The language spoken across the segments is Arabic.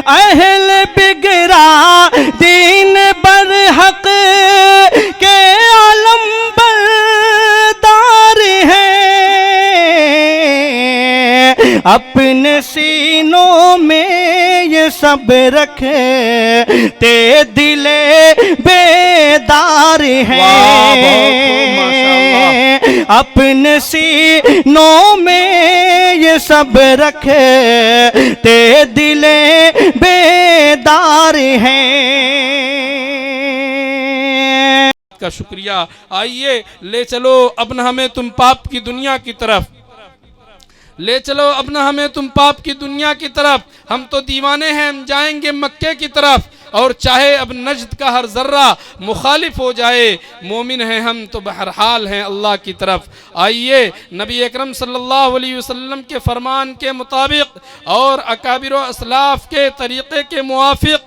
اہل بگڑا دین برحق کے علم بردار ہیں، اپنے سینوں میں یہ سب رکھتے دل بیدار ہیں، اپنے سینوں میں یہ سب رکھتے دل بیدار ہیں۔ کا شکریہ۔ آئیے لے چلو اب نہ ہمیں تم پاپ کی دنیا کی طرف، لے چلو اب نہ ہمیں تم پاپ کی دنیا کی طرف، ہم تو دیوانے ہیں ہم جائیں گے مکے کی طرف، اور چاہے اب نجد کا ہر ذرہ مخالف ہو جائے، مومن ہیں ہم تو بہرحال ہیں اللہ کی طرف۔ آئیے نبی اکرم صلی اللہ علیہ وسلم کے فرمان کے مطابق اور اکابر و اسلاف کے طریقے کے موافق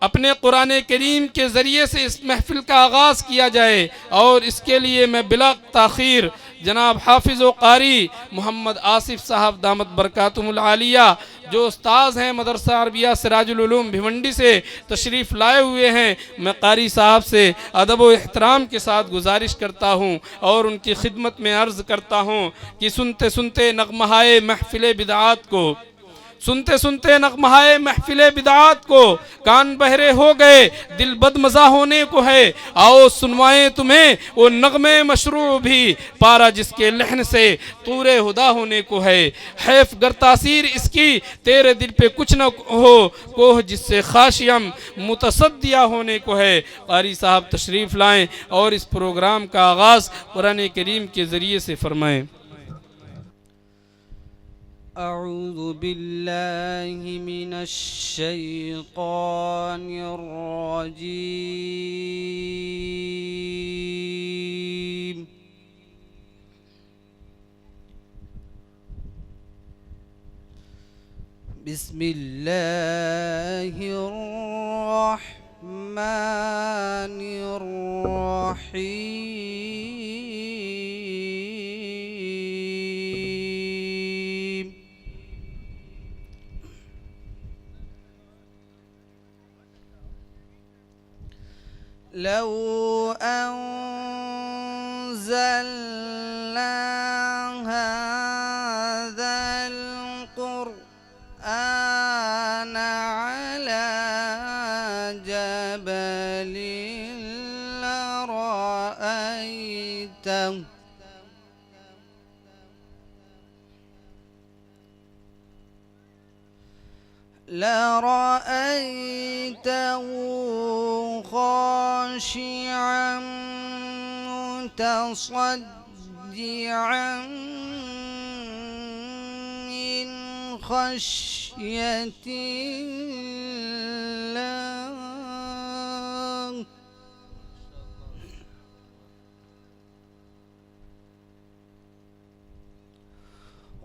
اپنے قرآن کریم کے ذریعے سے اس محفل کا آغاز کیا جائے، اور اس کے لیے میں بلا تاخیر جناب حافظ و قاری محمد آصف صاحب دامت برکاتہم العالیہ، جو استاذ ہیں مدرسہ عربیہ سراج العلوم بھیونڈی سے تشریف لائے ہوئے ہیں، میں قاری صاحب سے ادب و احترام کے ساتھ گزارش کرتا ہوں اور ان کی خدمت میں عرض کرتا ہوں کہ سنتے سنتے نغمہائے محفل بدعات کو، سنتے سنتے نغمہائے محفل بدعات کو، کان بہرے ہو گئے دل بد مزہ ہونے کو ہے، آؤ سنوائیں تمہیں وہ نغمے مشروع بھی، پارا جس کے لحن سے طور ہدا ہونے کو ہے، حیف گر تاثیر اس کی تیرے دل پہ کچھ نہ ہو، کوہ جس سے خاشیم متصدیہ ہونے کو ہے۔ قاری صاحب تشریف لائیں اور اس پروگرام کا آغاز قرآن کریم کے ذریعے سے فرمائیں۔ اعوذ باللہ من الشیطان الرجیم، بسم اللہ الرحمن الرحیم، لو أنزلنا هذا القرآن على جبل لرأيته خاشعا متصدعا من خشية الله،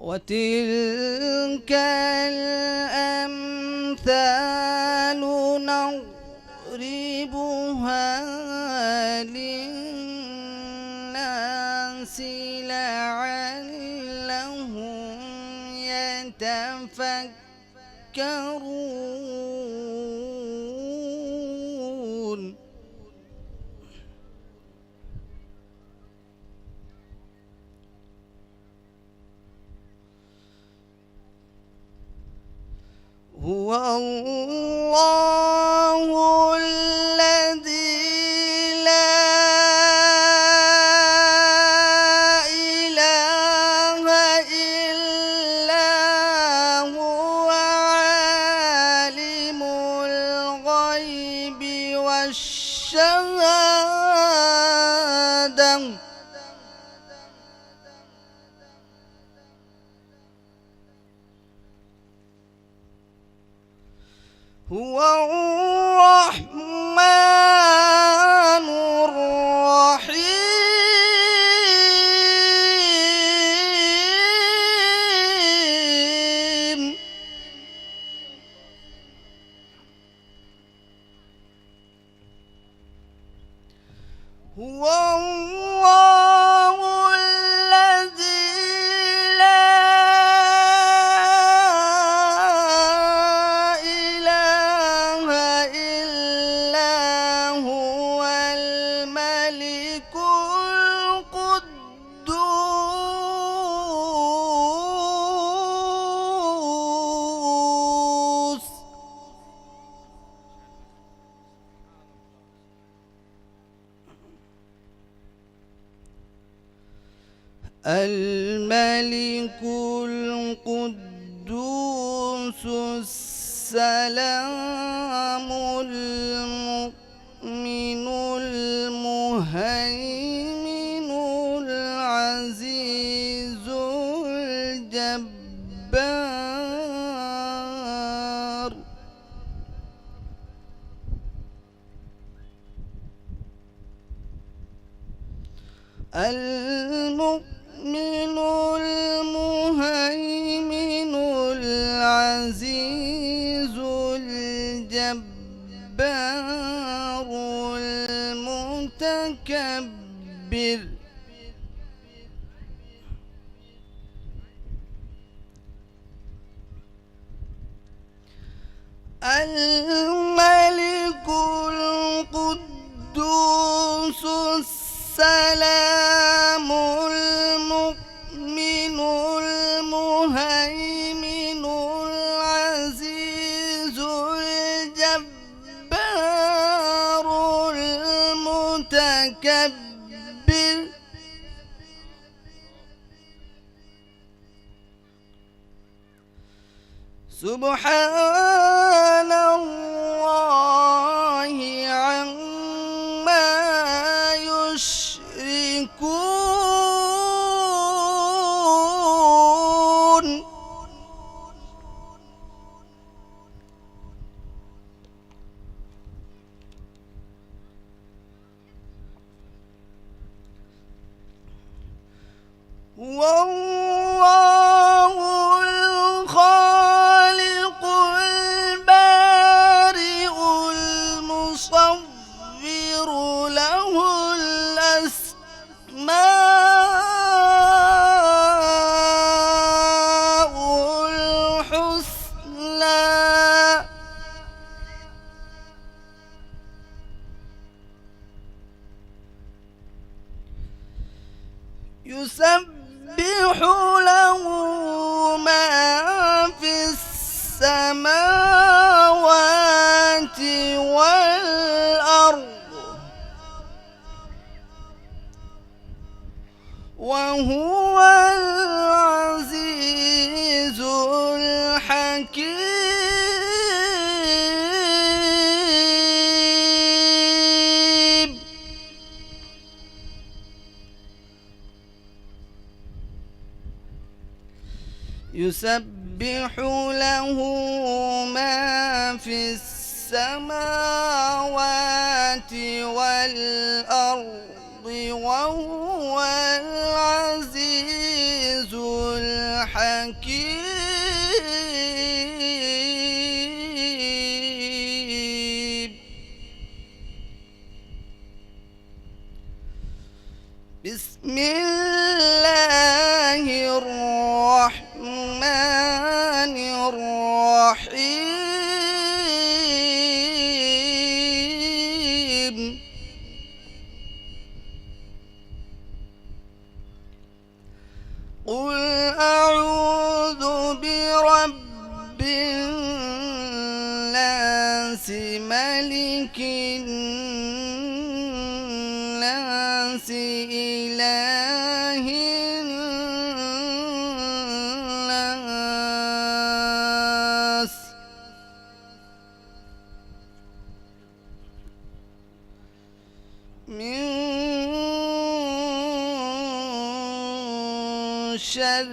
وتلك الأمثال نضربها للناس لعلهم يتفكرون. هو الله الذي لا إله إلا هو عالم الغيب والشهادة، هو الرحمن الرحيم. هو الله الذي لا الملك القدوس السلام المؤمن المهيمن العزيز الجبار المؤمن المهيمن العزيز الجبار المتكبر الملك القدوس السلام المؤمن المهيمن العزيز الجبار المتكبر سبحان الله عما يشركون والله الخالق البارئ المصور له الأسماء الحسنى يسبح له ما في السماوات والأرض وهو العزيز الحكيم يسبح له ما في السماوات والأرض وهو العزيز الحكيم بسم الله الرحمن الرحيم قل أعوذ برب الناس ملك الناس إله الناس من شر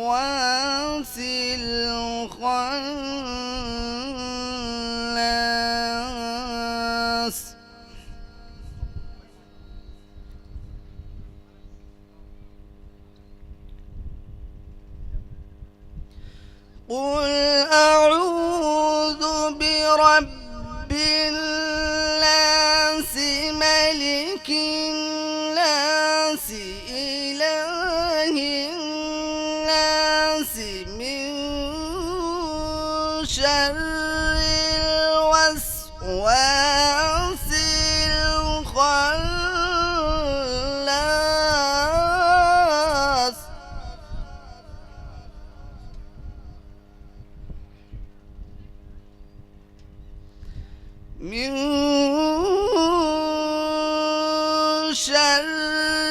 الوسواس الخناس قل أعوذ برب الناس ملك الناس إله الناس من شر الوسواس الخناس من شر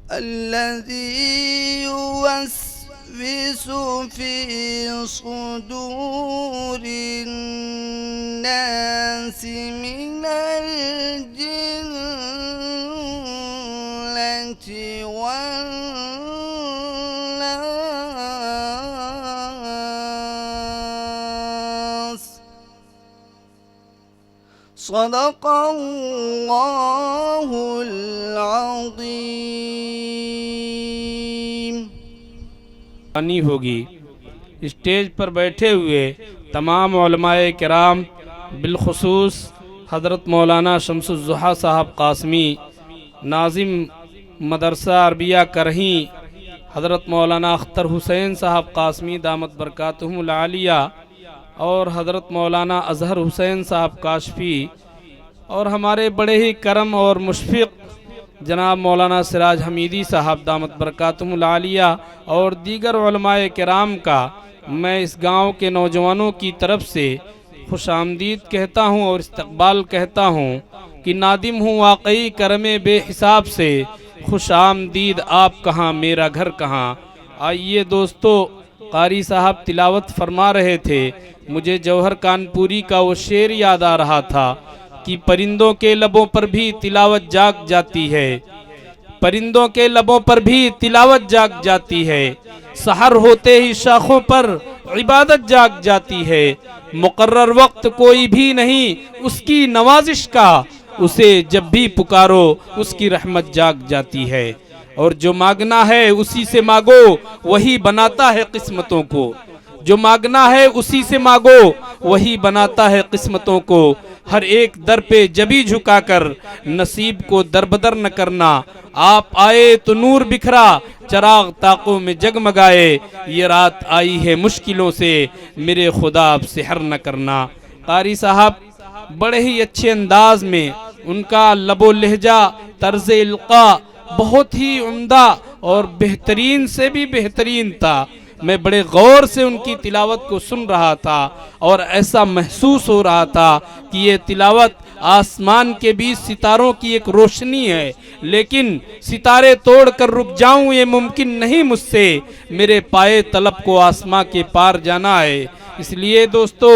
الذي يوسوس في صدور الناس من الجنة والناس. صدق الله العظيم. आनी होगी। स्टेज पर बैठे हुए तमाम उलमाए किराम, बिलखुसूस हज़रत मौलाना शम्सुज़्ज़ोहा साहब कासमी, नाजिम मदरसा अरबिया करही हज़रत मौलाना अख्तर हुसैन साहब कासमी दामत बरकातुहुमुल आलिया, और हज़रत मौलाना अज़हर हुसैन साहब काशफी, और हमारे बड़े ही करम और मुशफ़िक़ जनाब मौलाना सिराज हमीदी साहब दामत बरकातुहुमुल आलिया, और दीगर उलमाए किराम का मैं इस गांव के नौजवानों की तरफ से खुश आमदीद कहता हूँ और इस्तकबाल कहता हूँ कि नादिम हूँ वाकई करमे बेहिसाब से, खुश आमदीद आप कहाँ मेरा घर कहाँ। आइए दोस्तों, कारी साहब तिलावत फरमा रहे थे, मुझे जौहर कानपुरी का वो शेर याद आ रहा था कि परिंदों के लबों पर भी तिलावत जाग जाती है, परिंदों के लबों पर भी तिलावत जाग जाती है, सहर होते ही शाखों पर इबादत जाग जाती है, मुकर्रर वक्त कोई भी नहीं उसकी नवाजिश का, उसे जब भी पुकारो उसकी रहमत जाग जाती है, और जो मांगना है उसी से मांगो वही बनाता है किस्मतों को, जो मांगना है उसी से मांगो वही बनाता है किस्मतों को, हर एक दर पे जबी झुकाकर नसीब को दरबदर न करना, आप आए तो नूर बिखरा चराग ताकों में जगमगाए, ये रात आई है मुश्किलों से मेरे खुदा अब सेहर न करना। कारी साहब बड़े ही अच्छे अंदाज में, उनका लबो लहजा तर्ज इल्का बहुत ही उम्दा और बेहतरीन से भी बेहतरीन था। मैं बड़े गौर से उनकी तिलावत को सुन रहा था और ऐसा महसूस हो रहा था कि ये तिलावत आसमान के बीच सितारों की एक रोशनी है, लेकिन सितारे तोड़कर रुक जाऊं ये मुमकिन नहीं मुझसे, मेरे पाए तलब को आसमां के पार जाना है। इसलिए दोस्तों